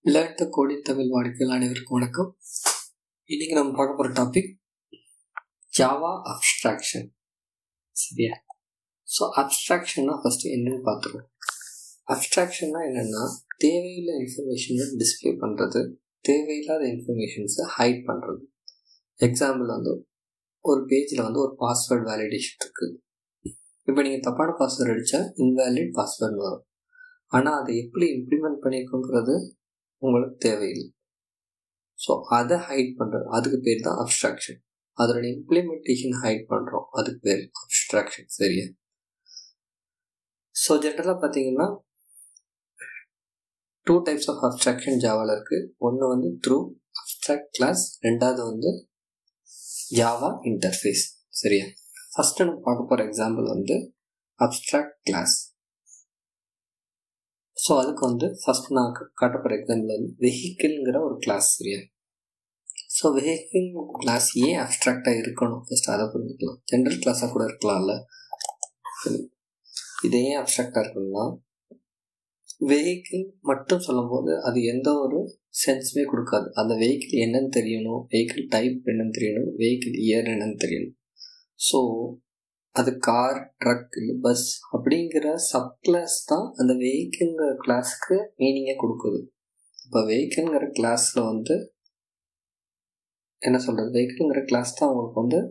Learn the coding Tamil வாடிக்கையாளர் அனைவருக்கும் வணக்கம். இன்னைக்கு நம்ம பார்க்க போகிற டாபிக் ஜாவா அப்ஸ்ட்ராக்ஷன். சரியா? ஸோ அப்ஸ்ட்ராக்ஷன்னா ஃபஸ்ட்டு என்னன்னு பார்த்துருவோம். அப்ஸ்ட்ராக்ஷன்னா என்னென்னா தேவையில்லை இன்ஃபர்மேஷனை டிஸ்பிளே பண்ணுறது, தேவையில்லாத இன்ஃபர்மேஷன்ஸை ஹைட் பண்ணுறது. எக்ஸாம்பிள் ஒரு பேஜில் ஒரு பாஸ்வேர்டு வேலிடேஷன் இருக்குது. இப்போ நீங்கள் தப்பான பாஸ்வேர்டு அடித்தா இன்வேலிட் பாஸ்வேர்டு வரும். ஆனால் அதை எப்படி இம்ப்ளிமெண்ட் பண்ணியிருக்கோங்கிறது உங்களுக்கு தேவையில்லை. ஸோ அதை ஹைட் பண்ணுறது, அதுக்கு பேர் தான் அப்ஸ்ட்ராக்ஷன். அதோட இம்ப்ளிமெண்டேஷன் ஹைட் பண்ணுறோம், அதுக்கு பேர் அப்ஸ்ட்ராக்ஷன். சரியா? ஸோ ஜென்ரலாக பார்த்தீங்கன்னா 2 types ஆஃப் அப்ஸ்ட்ராக்ஷன் ஜாவாவில் இருக்குது. ஒன்று த்ரூ அப்ஸ்ட்ராக்ட் கிளாஸ், ரெண்டாவது ஜாவா இன்டர்ஃபேஸ். சரியா? ஃபஸ்ட்டு நம்ம பார்க்க போகிற எக்ஸாம்பிள் அப்ஸ்ட்ராக்ட் கிளாஸ். ஸோ அதுக்கு ஃபஸ்ட் நான் காட்டப்படுற எக்ஸாம்பிள் வெஹிக்கிள்ங்கிற ஒரு கிளாஸ். சரியா? ஸோ வெஹிக்கிள் கிளாஸ் ஏன் அப்ஸ்ட்ராக்டாக இருக்கணும், ஃபஸ்ட் அதை புரிஞ்சுக்கலாம். ஜென்ரல் கிளாஸாக கூட இருக்கலாம்ல. இது ஏன் அப்ஸ்ட்ராக்டாக இருக்கணும்னா, வெஹிக்கிள் மட்டும் சொல்லும்போது அது எந்த ஒரு சென்ஸுமே கொடுக்காது. அந்த வெஹிக்கிள் என்னன்னு தெரியணும், வெஹிக்கிள் டைப் என்னன்னு தெரியணும், வெஹிக்கிள் இயர் என்னன்னு தெரியணும். ஸோ அது கார், ட்ரக், பஸ் அப்படிங்கிற சப்கிளாஸ் தான் அந்த வெஹிக்கிள்ங்கிற கிளாஸுக்கு மீனிங்கே கொடுக்குது. இப்போ வெஹிக்கிள்ங்கிற கிளாஸில் என்ன சொல்கிறது, வெஹிக்கிள்ங்கிற கிளாஸ் தான் அவங்களுக்கு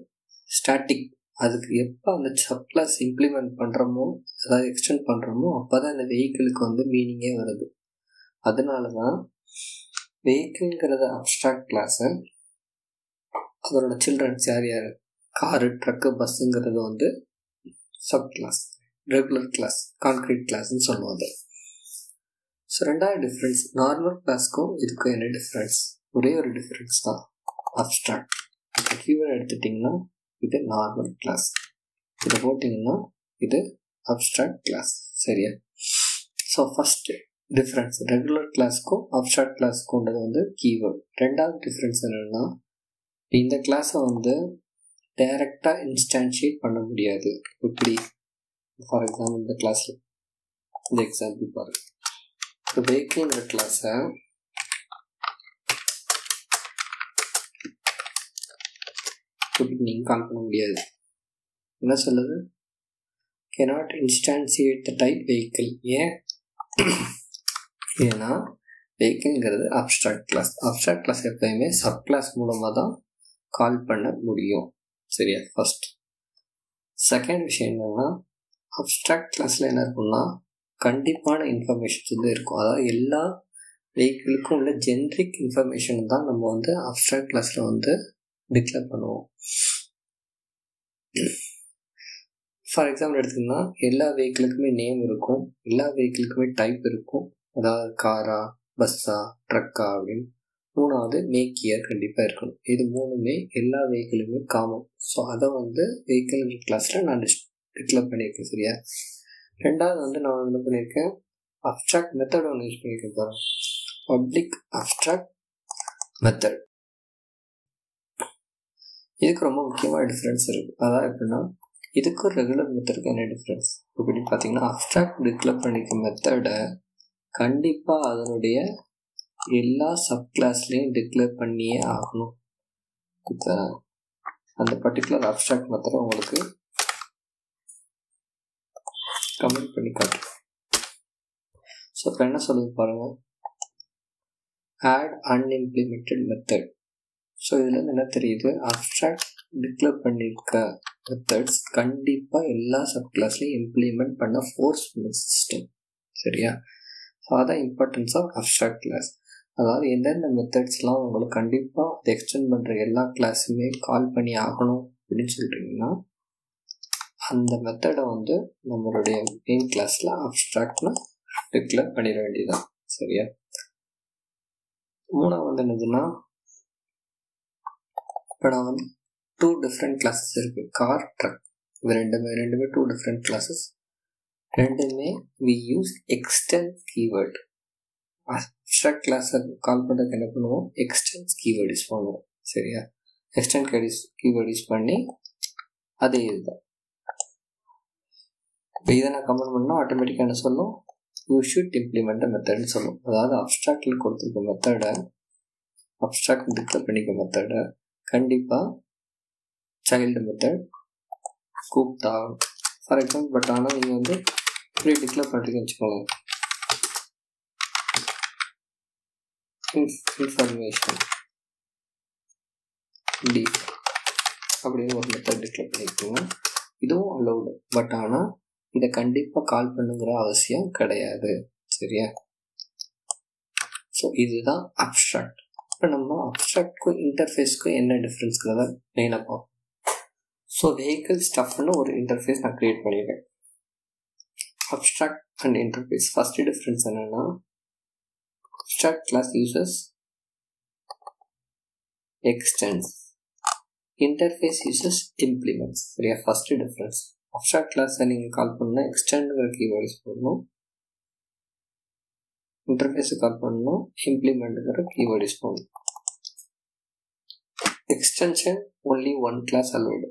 ஸ்டாட்டிக். அதுக்கு எப்போ அந்த சப்கிளாஸ் இம்ப்ளிமெண்ட் பண்ணுறோமோ, அதாவது எக்ஸ்டெண்ட் பண்ணுறோமோ, அப்போ தான் அந்த வெஹிக்கிளுக்கு மீனிங்கே வருது. அதனால தான் வெஹிக்கிள்ங்கிறத அப்ஸ்ட்ராக்ட் கிளாஸை அதோட சில்ட்ரன்ஸ் யார் காரு, ட்ரக்கு, பஸ்ஸுங்கிறது subclass, regular class, concrete கிளாஸ்ன்னு சொல்லுவாங்க. ஸோ ரெண்டாவது டிஃப்ரென்ஸ், நார்மல் கிளாஸ்க்கும் இதுக்கும் என்ன டிஃப்ரென்ஸ்? ஒரே ஒரு டிஃப்ரென்ஸ் தான், அப்ஸ்ட்ராக்ட். இப்போ கீவேர்டு எடுத்துட்டிங்கன்னா இது நார்மல் கிளாஸ், இதை போட்டிங்கன்னா இது அப்ஸ்ட்ராக்ட் கிளாஸ். சரியா? ஸோ ஃபஸ்ட்டு டிஃப்ரென்ஸ் ரெகுலர் கிளாஸ்க்கும் அப்ஸ்ட்ராக்ட் கிளாஸ்க்கும்ன்றது கீவேர்டு. ரெண்டாவது டிஃப்ரென்ஸ் என்னென்னா, இந்த கிளாஸை டைரெக்டாக இன்ஸ்டான்ஷியேட் பண்ண முடியாது. இப்படி ஃபார் எக்ஸாம்பிள் இந்த கிளாஸில் இந்த எக்ஸாம்பிள் பாருங்கள். இப்போ வெஹிக்கிள்ங்கிற கிளாஸை இப்படி நீங்கள் கால் பண்ண முடியாது. என்ன சொல்லுது? cannot instantiate the type vehicle. ஏன்னா வெஹிக்கிள்ங்கிறது அப்ஸ்ட்ராக்ட் கிளாஸ். அப்ஸ்ட்ராக்ட் கிளாஸ் எப்பயுமே சப் கிளாஸ் மூலமாக தான் கால் பண்ண முடியும். சரியா? ஃபர்ஸ்ட். செகண்ட் விஷயம் என்னென்னா, அப்ஸ்ட்ராக்ட் கிளாஸில் என்ன இருக்குன்னா, கண்டிப்பான இன்ஃபர்மேஷன்ஸ் இருக்கும். அதாவது எல்லா வெஹிக்கிளுக்கும் உள்ள ஜென்ரிக் இன்ஃபர்மேஷன் தான் நம்ம அப்ஸ்ட்ராக்ட் கிளாஸில் டிக்ளேர் பண்ணுவோம். ஃபார் எக்ஸாம்பிள் எடுத்திங்கன்னா, எல்லா வெஹிக்கிளுக்குமே நேம் இருக்கும், எல்லா வெஹிக்கிளுக்குமே டைப் இருக்கும். அதாவது காரா, பஸ்ஸா, ட்ரக்கா அப்படின்னு. மூணாவது மேக் இயர் கண்டிப்பாக இருக்கணும். இது மூணுமே எல்லா வெஹிக்கிளுமே காமன். ஸோ அதை வெஹிக்கிள் கிளாஸில் நான் டிக்ளேர் பண்ணியிருக்கேன். சரியா? ரெண்டாவது நான் என்ன பண்ணியிருக்கேன், அப்ஸ்ட்ராக்ட் மெத்தட் யூஸ் பண்ணியிருக்கேன் பாருங்க, பப்ளிக் அப்ஸ்ட்ராக்ட் மெத்தட். இதுக்கு ரொம்ப முக்கியமான டிஃப்ரென்ஸ் இருக்குது. அதாவது எப்படின்னா, இதுக்கும் ரெகுலர் மெத்தடுக்கு என்ன டிஃப்ரென்ஸ் அப்படின்னு பார்த்தீங்கன்னா, அப்ஸ்ட்ராக்ட் டிக்ளேர் பண்ணியிருக்க மெத்தடை கண்டிப்பாக அதனுடைய எல்லா சப் கிளாஸ்லையும் டிக்ளேர் பண்ணியே ஆகணும். இப்போ அந்த பர்டிகுலர் அப்ஸ்ட்ராக்ட் மெத்தடை உங்களுக்கு கமெண்ட் பண்ணி காட்டுறேன். ஸோ இப்போ என்ன சொல்லுது பாருங்கள், ஆட் அன்இம்ப்ளிமெண்டட் மெத்தட். ஸோ இதுலேருந்து என்ன தெரியுது, அப்ஸ்ட்ராக்ட் டிக்ளேர் பண்ணியிருக்க மெத்தட்ஸ் கண்டிப்பாக எல்லா சப் கிளாஸ்லையும் இம்ப்ளிமெண்ட் பண்ண ஃபோர்ஸ் பண்ண சிஸ்டம். சரியா? ஸோ அதான் இம்பார்ட்டன்ஸ் ஆஃப் அப்ஸ்ட்ராக்ட் கிளாஸ். அதாவது எந்தெந்த மெத்தட்ஸ்லாம் உங்களுக்கு கண்டிப்பாக அதை எக்ஸ்டெண்ட் பண்ணுற எல்லா கிளாஸுமே கால் பண்ணி ஆகணும் அப்படின்னு சொல்கிறீங்கன்னா, அந்த மெத்தடை நம்மளுடைய மெயின் கிளாஸில் அப்ஸ்ட்ராக்ட்னா டிக்ளேர் பண்ணிட வேண்டியதுதான். சரியா? மூணாவது என்னதுன்னா, இப்போ நான் 2 டிஃப்ரெண்ட் கிளாஸஸ் இருக்குது, கார், ட்ரக். இது ரெண்டுமே 2 டிஃப்ரெண்ட் கிளாஸஸ். ரெண்டுமே we use extend keyword. Abstract கிளாஸை கால் பண்ணுறதுக்கு என்ன பண்ணுவோம், எக்ஸ்டென்ஸ் கீவேர்ட் யூஸ் பண்ணுவோம். சரியா? எக்ஸ்டென்ட் கீவேர்ட் யூஸ் பண்ணி அதே இதுதான். இப்போ இதை நான் கமெண்ட் பண்ணால் ஆட்டோமேட்டிக்காக என்ன சொல்லும், யூ ஷுட் இம்ப்ளிமெண்ட் மெத்தட்னு சொல்லும். அதாவது அப்ஸ்ட்ராக்டில் கொடுத்துருக்க மெத்தடை, அப்ஸ்ட்ராக்ட் டிக்ளேர் பண்ணிக்க மெத்தடை கண்டிப்பாக சைல்டு மெத்தட் கூப்பிட்டாகும். ஃபார் எக்ஸாம்பிள், பட் ஆனால் நீங்கள் வந்து இப்படி டிக்ளேர் பண்ணுறீங்கன்னு வச்சுக்கோங்க, இன்ஃபர்மேஷன் டி அப்படின்னு ஒரு மெத்தட் டிக்ளேர் பண்ணிக்கோங்க. இதுவும் அலௌடு. பட் ஆனால் இதை கண்டிப்பாக கால் பண்ணுங்கிற அவசியம் கிடையாது. சரியா? ஸோ இதுதான் அப்ஸ்ட்ராக்ட். இப்போ நம்ம அப்ஸ்ட்ராக்ட்க்கும் இன்டர்ஃபேஸ்க்கும் என்ன டிஃப்ரென்ஸ்ங்கிறத மெயினாக பார்ப்போம். ஸோ வெஹிக்கிள் ஸ்டஃப்னு ஒரு இன்டர்ஃபேஸ் நான் க்ரியேட் பண்ணியிருக்கேன். Abstract and interface first difference என்னென்னா, abstract class uses extends, interface uses implements. சரியா? First difference. அப்ஸ்ட்ராக்ட் கிளாஸை நீங்கள் கால் பண்ணால் எக்ஸ்டெண்டுங்கிற கீவேர்டு யூஸ் பண்ணணும், இன்டர்ஃபேஸை கால் பண்ணணும் இம்ப்ளிமெண்ட்டுங்கிற கீவேர்டு யூஸ் பண்ணணும். Extension only one class allowed.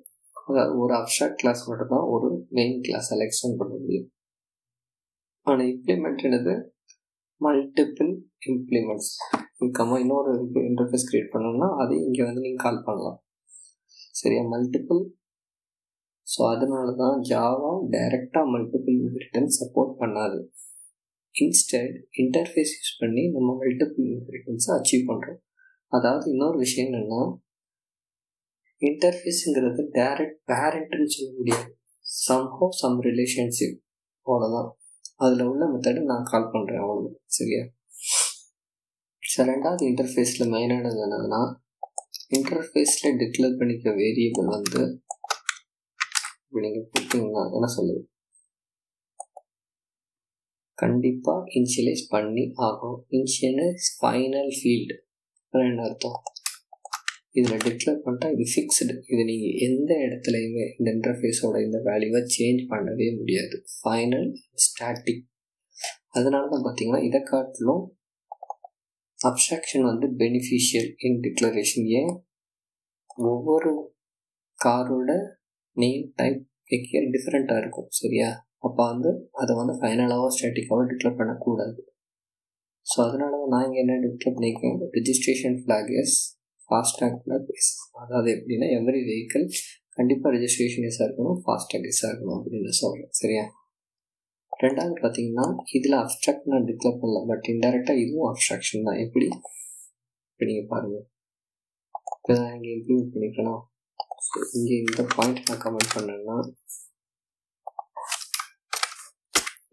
அதாவது ஒரு அப்ஸ்ட்ராக்ட் கிளாஸ் மட்டும் தான் ஒரு மெயின் கிளாஸால் எக்ஸ்டெண்ட் பண்ண முடியும். ஆனால் இம்ப்ளிமெண்ட்னது மல்டிபிள் இம்ப்ளிமெண்ட்ஸ். இன்னொரு இன்டர்ஃபேஸ் க்ரியேட் பண்ணோம்னா அதை இங்கே வந்து நீங்கள் கால் பண்ணலாம். சரியா? மல்டிபிள். ஸோ அதனால தான் ஜாவா டைரெக்டாக மல்டிபிள் இன்ஹெரிட்டன்ஸ் சப்போர்ட் பண்ணாது. இன்ஸ்டெட் இன்டர்ஃபேஸ் யூஸ் பண்ணி நம்ம மல்டிபிள் இன்ஹெரிட்டன்ஸை அச்சீவ் பண்ணுறோம். அதாவது இன்னொரு விஷயம் என்னென்னா, இன்டர்ஃபேஸுங்கிறது டைரக்ட் பேரண்ட்னு சொல்ல முடியாது. சம் ரிலேஷன்ஷிப், அவ்வளோதான். அதில் உள்ள மெத்தடை நான் கால் பண்ணுறேன், அவ்வளோதான். சரியா? ஸோ ரெண்டாவது இன்டர்ஃபேஸில் மெயினானது என்னதுன்னா, இன்டர்ஃபேஸில் டிக்ளேர் பண்ணிக்க வேரியபிள் வந்து இப்போ நீங்கள் கொடுத்தீங்கன்னா என்ன சொல்லுது, கண்டிப்பாக இனிஷியலைஸ் பண்ணி ஆகும். இனிஷியலைஸ் ஃபைனல் ஃபீல்டு என்ன அர்த்தம்? இதில் டிக்ளேர் பண்ணிட்டா இது ஃபிக்ஸ்டு. இது நீங்கள் எந்த இடத்துலையுமே இந்த இன்டர்ஃபேஸோட இந்த வேல்யூவை சேஞ்ச் பண்ணவே முடியாது. Final static. அதனால தான் பார்த்தீங்கன்னா இதை காட்டிலும் அப்ஸ்ட்ராக்ஷன் வந்து பெனிஃபிஷியல் இன் டிக்ளரேஷன். ஏன்? ஒவ்வொரு காரோட நேம் டைப் டிஃப்ரெண்ட்டாக இருக்கும். சரியா? அப்போ வந்து அதை வந்து ஃபைனலாகவோ ஸ்டாட்டிக்காவோ டிக்ளேர் பண்ணக்கூடாது. ஸோ அதனால தான் நான் இங்கே என்ன டிக்ளேர் பண்ணியிருக்கேன், registration flag yes, FASTag flag yes. அதாவது எப்படின்னா எவ்ரி வெஹிக்கிள் கண்டிப்பாக ரெஜிஸ்ட்ரேஷன் எஸ்ஸாக இருக்கணும், ஃபாஸ்டாக் எஸ்ஸாக இருக்கணும் அப்படின்னு சொல்கிறேன். சரியா? ரெண்டாவது பார்த்தீங்கன்னா இதில் அப்ஸ்ட்ராக்ட் நான் டிக்ளேர் பண்ணல, பட் இன்டெரக்டாக இதுவும் அப்ஸ்ட்ராக்ஷன் தான். எப்படி? இப்போ நீங்கள் பாருங்கள், இப்போ நான் இங்கே இம்ப்ளிமெண்ட் பண்ணிக்கலாம். இங்கே இந்த பாயிண்ட் நான் கமெண்ட் பண்ணேன்னா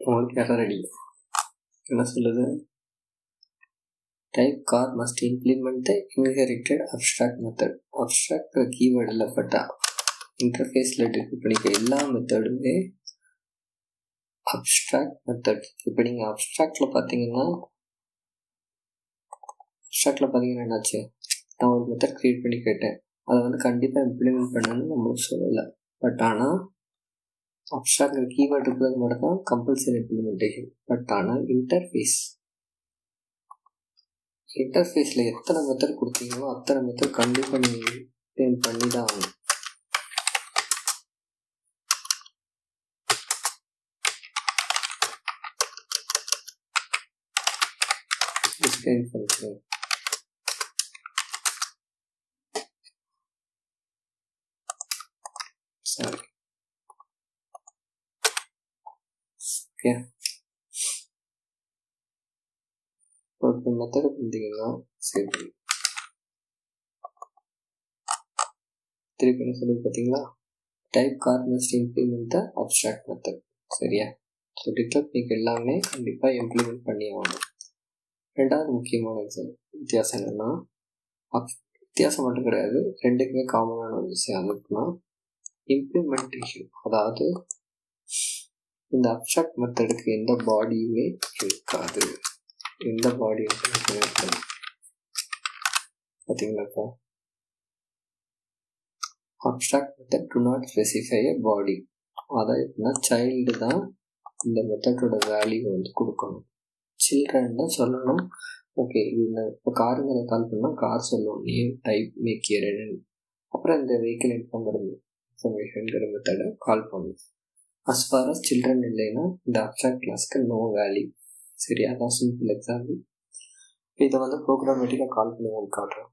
உங்களுக்கு எரர் அடி. என்ன சொல்லுது? டைப் கார் மஸ்ட் இம்ப்ளிமெண்ட் த inherited abstract method. Abstract keyword இல்லை, பட் இன்டர்ஃபேஸில் டிக்ளேர் பண்ணிக்க எல்லா மெத்தடுமே அப்ஸ்ட்ராக்ட் மெத்தட். இப்போ நீங்கள் அப்ஸ்ட்ராக்டில் பார்த்தீங்கன்னா என்னாச்சு, நான் ஒரு மெத்தட் க்ரியேட் பண்ணி கேட்டேன், அதை வந்து கண்டிப்பாக இம்ப்ளிமெண்ட் பண்ணணும்னு நம்மளுக்கு சொல்லலை. பட் ஆனால் அப்ஸ்ட்ராக்ட் கீவேர்டு இருக்கிறது மட்டும் தான் கம்பல்சரி இம்ப்ளிமெண்டேஷன். பட் ஆனால் இன்டர்ஃபேஸில் எத்தனை மெத்தட் கொடுத்தீங்களோ அத்தனை மெத்தட் கண்டிப்பாக நீங்கள் இம்ப்ளிமெண்ட் பண்ணி தான் ஆகணும். Display function sorry. ஓகே, ஒரு மெத்தட் பார்த்தீங்கன்னா சரி, திருப்பி என்ன சொல்லுது பார்த்தீங்களா, டைப் கார் மஸ்ட் இம்ப்ளிமெண்ட் த அப்ஸ்ட்ராக்ட் மெத்தட். சரியா? ஸோ டிக்ளேர் பண்ணிக்க எல்லாமே கண்டிப்பாக இம்ப்ளிமெண்ட் பண்ணி ஆகணும். ரெண்டாவது முக்கியமான வித்தியாசம் என்னென்னா, வித்தியாசம் மட்டும் கிடையாது, ரெண்டுக்குமே காமனான ஒரு விஷயம் இருக்குன்னா இம்ப்ளிமெண்டேஷன். அதாவது இந்த அப்ஸ்ட்ராக்ட் மெத்தடுக்கு எந்த பாடியுமே இருக்காது. எந்த பாடி இருக்காது பார்த்தீங்கன்னாக்கா, abstract method do not specify a body. அதாவது எப்படின்னா சைல்டு தான் இந்த மெத்தடோட வேல்யூ வந்து கொடுக்கணும், சில்ட்ரன் தான் சொல்லணும். ஓகே, இந்த இப்போ காருங்கிற கால் பண்ணால் கார் சொல்லணும், நேம் டைப் மேக் இயர் என்னன்னு, அப்புறம் இந்த வெஹிக்கிள் இன்ஃபர்மேஷன்கிற மெத்தடை கால் பண்ணணும். அஸ் ஃபார் அஸ் சில்ட்ரன் இல்லைன்னா இந்த அப்ஸ்ட்ராக்ட் கிளாஸ்க்கு நோ வேல்யூ. சரி, அதான் சிம்பிள் எக்ஸாம்பிள். இதை வந்து ப்ரோக்ராமேட்டிக்காக கால் பண்ணி உங்களுக்கு காட்டுறேன்.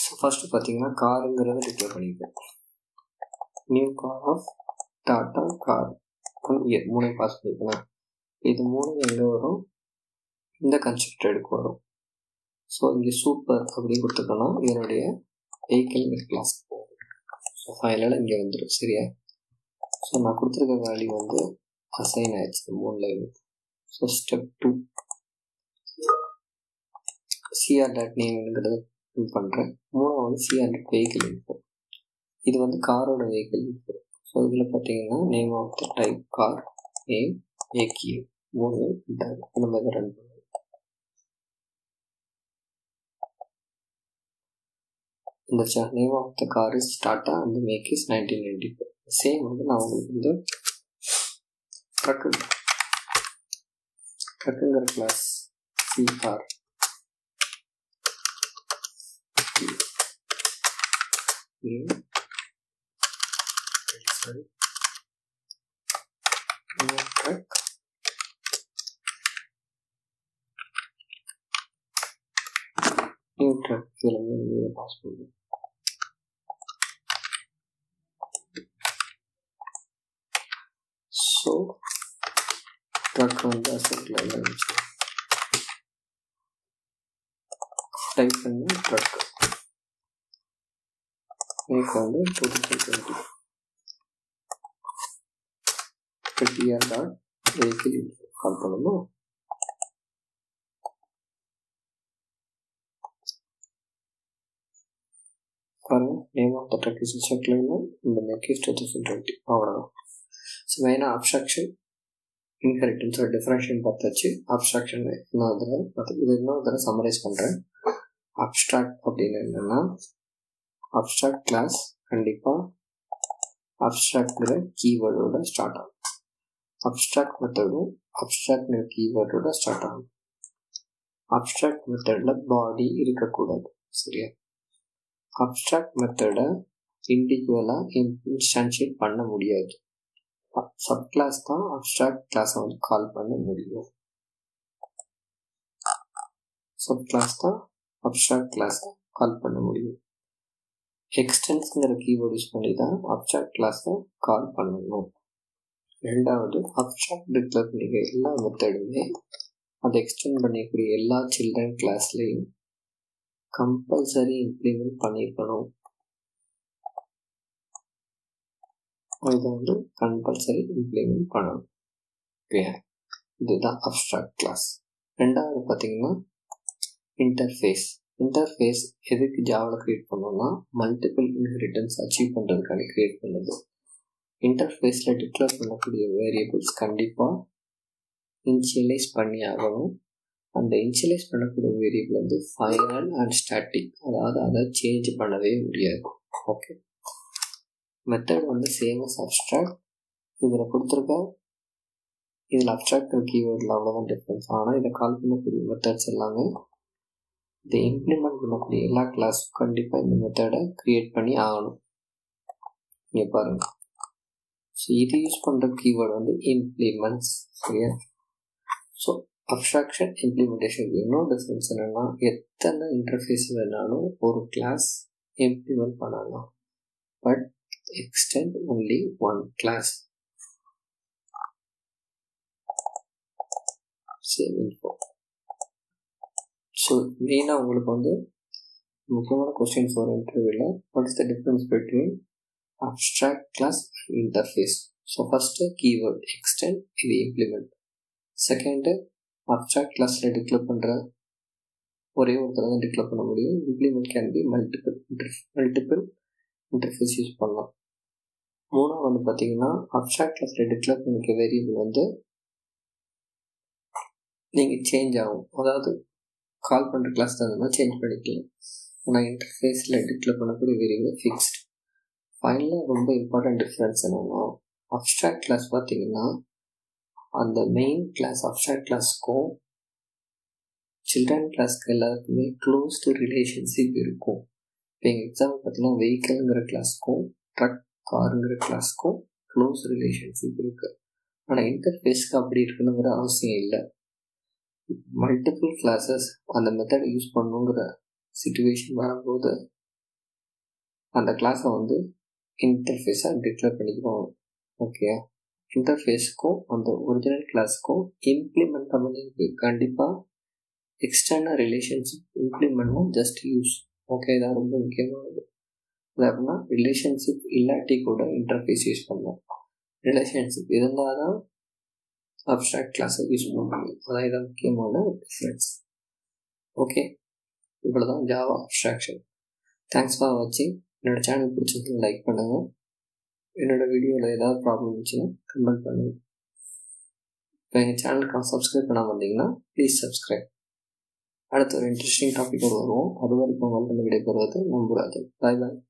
ஸோ ஃபஸ்ட்டு பார்த்தீங்கன்னா காருங்கிறத டிக்ளேர் பண்ணிப்பேன். New car of Tata car year 3 pass பண்ணிக்கலாம். இது 3 எங்கே வரும்? இந்த கன்ஸ்ட்ரக்டருக்கு வரும். ஸோ இங்கே சூப்பர் அப்படின்னு கொடுத்துருக்கோன்னா இதனுடைய வெஹிக்கிள்ங்கிற கிளாஸ் போகும். ஸோ ஃபைனலாக இங்கே வந்துடும். சரியா? ஸோ நான் கொடுத்துருக்க வேல்யூ வந்து அசைன் ஆயிடுச்சு 3 லைன். ஸோ ஸ்டெப் 2 cr.nameங்கிறத ஃபில் பண்ணுறேன். 3 வந்து cr. Vehicle info. இது வந்து காரோட வெஹிக்கிள் இன்ஃபோ. ஸோ இதில் பார்த்தீங்கன்னா name of the type car, name, ஏகியூ 3 நம்ம இதை ரன் பண்ணுவோம். இந்த name of the car is Tata and make is 1994. Same வந்து நான் உங்களுக்கு வந்து ட்ரக்குங்கிற class cr truck new truck இதில் வந்து பாஸ் பண்ணுவோம். ஸோ ட்ரக் வந்து அசெட்டில் இருந்துச்சு. டைப் பண்ணி ட்ரக் மேக் வந்து 2020 cr.vehicle கால் பண்ணணும். பாருங்க, name of the truck is செட்டில் இந்த மேக் இஸ் 2020. அவ்வளோதான். ஸோ மெயினாக அப்ஸ்ட்ராக்ஷன், இன்ஹெரிட்டன்ஸ் ஒரு டிஃபரன்ஷியேட் பார்த்தாச்சு. அப்ஸ்ட்ராக்ஷன் இன்னொரு தடவை சம்மரைஸ் பண்ணுறேன். அப்ஸ்ட்ராக்ட் அப்படின்னு என்னென்னா, அப்ஸ்ட்ராக்ட் கிளாஸ் கண்டிப்பாக அப்ஸ்ட்ராக்ட்ங்கிற கீவேர்டோட ஸ்டார்ட் ஆகும். அப்ஸ்ட்ராக்ட் மெத்தடும் அப்ஸ்ட்ராக்ட்ங்கிற கீவேர்டோட ஸ்டார்ட் ஆகும். அப்ஸ்ட்ராக்ட் மெத்தடில் பாடி இருக்கக்கூடாது. சரியா? அப்ஸ்ட்ராக்ட் மெத்தடை இண்டிவிஜுவலாக இன்ஸ்டான்ஷியேட் பண்ண முடியாது. சப் கிளாஸ் தான் அப்ஸ்ட்ராக்ட் கிளாஸை வந்து கால் பண்ண முடியும். சப் கிளாஸ் தான் அப்ஸ்ட்ராக்ட் கிளாஸை கால் பண்ண முடியும். எக்ஸ்டென்ஸ்ங்கிற கீவேர்ட் யூஸ் பண்ணி தான் அப்ஸ்ட்ராக்ட் கிளாஸை கால் பண்ணணும். ரெண்டாவது, அப்ஸ்ட்ராக்ட் டிக்ளேர் பண்ணிக்க எல்லா மெத்தடுமே அதை எக்ஸ்டெண்ட் பண்ணிக்கூடிய எல்லா சில்ட்ரன் கிளாஸ்லையும் கம்பல்சரி இம்ப்ளிமெண்ட் பண்ணியிருக்கணும். இதை வந்து கம்பல்சரி இம்ப்ளிமெண்ட் பண்ணணும். ஓகே, இதுதான் அப்ஸ்ட்ராக்ட் கிளாஸ். ரெண்டாவது பார்த்தீங்கன்னா இன்டர்ஃபேஸ். இன்டர்ஃபேஸ் எதுக்கு ஜாவாவில் க்ரியேட் பண்ணோம்னா மல்டிபிள் இன்ஹெரிட்டன்ஸ் அச்சீவ் பண்ணுறதுக்காக க்ரியேட் பண்ணுது. இன்டர்ஃபேஸில் டிக்ளேர் பண்ணக்கூடிய வேரியபிள்ஸ் கண்டிப்பாக இனிஷியலைஸ் பண்ணி ஆகணும். அந்த இனிஷியலைஸ் பண்ணக்கூடிய வேரியபிள் வந்து ஃபைனல் அண்ட் ஸ்டாட்டிக், அதாவது அதை சேஞ்ச் பண்ணவே முடியாது. ஓகே, மெத்தட் வந்து சேம் அஸ் அப்ஸ்ட்ராக்ட். இதில் கொடுத்துருக்க இதில் அப்ஸ்ட்ராக்ட் கீவேர்டில் அவ்வளோதான் டிஃப்ரென்ஸ். ஆனால் இதை கால் பண்ணக்கூடிய மெத்தட்ஸ் எல்லாமே இதை இம்ப்ளிமெண்ட் பண்ணக்கூடிய எல்லா கிளாஸும் கண்டிப்பாக இந்த மெத்தடை க்ரியேட் பண்ணி ஆகணும். இங்கே பாருங்கள். ஸோ இது யூஸ் பண்ணுற கீவேர்டு வந்து இம்ப்ளிமெண்ட்ஸ். சரியா? ஸோ அப்ஸ்ட்ராக்ஷன், இம்ப்ளிமெண்டேஷன் இன்னும் டிஃப்ரென்ஸ் என்னென்னா, எத்தனை இன்டர்ஃபேஸ் வேணாலும் ஒரு கிளாஸ் இம்ப்ளிமெண்ட் பண்ணலாம். But extend only one class. Same info. So மெயினாக உங்களுக்கு வந்து முக்கியமான கொஸ்டின் ஃபார் இன்டர்வியூவில் what is the difference between abstract class and interface. So first keyword extend, இது இம்ப்ளிமெண்ட். செகண்டு, அப்ஸ்ட்ராக்ட் கிளாஸில் டிக்ளேர் பண்ணுற ஒரே ஒருத்தர் தான் டிக்ளேர் பண்ண முடியும். Implement can be multiple interface use பண்ணலாம். மூணாவது வந்து பார்த்தீங்கன்னா அப்ஸ்ட்ராக்ட் கிளாஸில் டிக்ளேர் பண்ணிக்க வேரியபிள் வந்து நீங்கள் சேஞ்ச் ஆகும். அதாவது கால் பண்ணுற கிளாஸ் தான் சேஞ்ச் பண்ணிக்கலாம். ஆனால் இன்டர்ஃபேஸில் டிக்ளேர் பண்ணக்கூடிய வேரியபிள் ஃபிக்ஸ்ட். ஃபைனலாக ரொம்ப இம்பார்ட்டன்ட் டிஃப்ரென்ஸ் என்னென்னா, அப்ஸ்ட்ராக்ட் கிளாஸ் பார்த்தீங்கன்னா அந்த மெயின் கிளாஸ் அப்ஸ்ட்ராக்ட் கிளாஸுக்கும் சில்ட்ரன் கிளாஸ்க்கு எல்லாருக்குமே க்ளோஸ்டு ரிலேஷன்ஷிப் இருக்கும். இப்போ எங்கள் எக்ஸாம்பிள் பார்த்தீங்கன்னா வெஹிக்கிள்ங்கிற கிளாஸுக்கும் ட்ரக் காருங்கிற கிளாஸுக்கும் க்ளோஸ் ரிலேஷன்ஷிப் இருக்குது. ஆனால் இன்டர்ஃபேஸ்க்கு அப்படி இருக்கணுங்கிற அவசியம் இல்லை. மல்டிபிள் கிளாஸஸ் அந்த மெத்தடை யூஸ் பண்ணுங்கிற சிச்சுவேஷன் வரும்போது அந்த கிளாஸை இன்டர்ஃபேஸாக டிக்ளேர் பண்ணிக்குவாங்க. ஓகே, இன்டர்ஃபேஸுக்கும் அந்த ஒரிஜினல் கிளாஸுக்கும் இம்ப்ளிமெண்டபிள் இருக்குது. கண்டிப்பாக எக்ஸ்டர்னல் ரிலேஷன்ஷிப் இம்ப்ளிமெண்ட்டும் ஜஸ்ட் யூஸ். ஓகே, இதான் ரொம்ப முக்கியமானது. அது அப்படின்னா ரிலேஷன்ஷிப் இல்லாட்டி கூட இன்டர்ஃபேஸ் யூஸ் பண்ணலாம். ரிலேஷன்ஷிப் இருந்தால் தான் அப்ஸ்ட்ராக்ட் கிளாஸை யூஸ் பண்ண முடியும். அதான் இதான் முக்கியமான டிஃப்ரென்ஸ். ஓகே, இவ்வளோ தான் ஜாவா அப்ஸ்ட்ராக்ஷன். தேங்க்ஸ் ஃபார் வாட்சிங். என்னோடய சேனல் பிடிச்சிருந்தது லைக் பண்ணுங்கள். என்னோடய வீடியோவில் ஏதாவது ப்ராப்ளம் இருந்துச்சுன்னா கமெண்ட் பண்ணுங்கள். இப்போ எங்கள் சேனலுக்கு சப்ஸ்கிரைப் பண்ணாமல் வந்தீங்கன்னா ப்ளீஸ் சப்ஸ்கிரைப். அடுத்த ஒரு இன்ட்ரெஸ்டிங் டாப்பிக்கோடு வருவோம். அது வரைக்கும் உங்கள்கிட்ட விடைபெறுவது நம்புராஜன். பாய் பாய்.